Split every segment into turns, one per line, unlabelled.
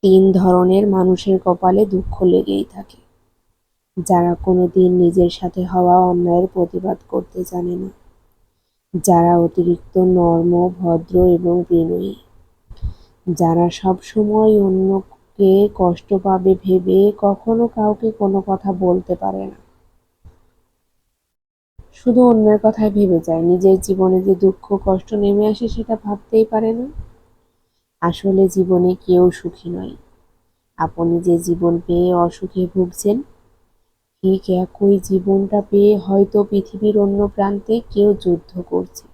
তিন ধরনের মানুষের কপালে দুঃখ লেগেই থাকে: যারা কোনোদিন নিজের সাথে হওয়া অন্যায়ের প্রতিবাদ করতে জানে না, যারা অতিরিক্ত নর্ম, ভদ্র এবং বিনয়ী, যারা সবসময় অন্যকে কষ্ট পাবে ভেবে কখনো কাউকে কোনো কথা বলতে পারে না, শুধু অন্যের কথাই ভেবে যায়, নিজের জীবনে যে দুঃখ কষ্ট নেমে আসে সেটা ভাবতেই পারে না। আসলে জীবনে কেউ সুখী নয়। আপনি যে জীবন পেয়ে অসুখে ভুগছেন, ঠিক একই জীবনটা পেয়ে হয়তো পৃথিবীর অন্য প্রান্তে কেউ যুদ্ধ করছে।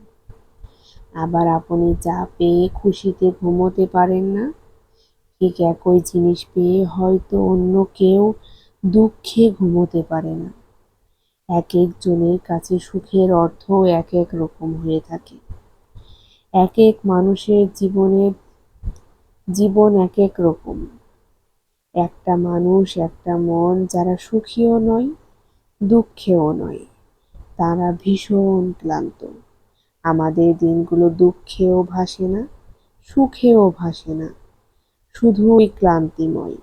আবার আপনি যা পেয়ে খুশিতে ঘুমোতে পারেন না, ঠিক একই জিনিস পেয়ে হয়তো অন্য কেউ দুঃখে ঘুমোতে পারে না। এক একজনের কাছে সুখের অর্থ এক এক রকম হয়ে থাকে। এক এক মানুষের জীবন এক এক রকম। একটা মানুষ, একটা মন, যারা সুখীও নয়, দুঃখেও নয়, তারা ভীষণ ক্লান্ত। আমাদের দিনগুলো দুঃখেও ভাসে না, সুখেও ভাসে না, শুধুই ক্লান্তিময়।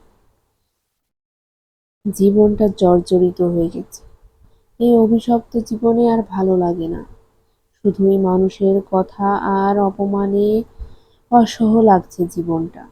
জীবনটা জর্জরিত হয়ে গেছে। এই অভিশপ্ত জীবনে আর ভালো লাগে না। শুধুই মানুষের কথা আর অপমানে অসহ লাগছে জীবনটা।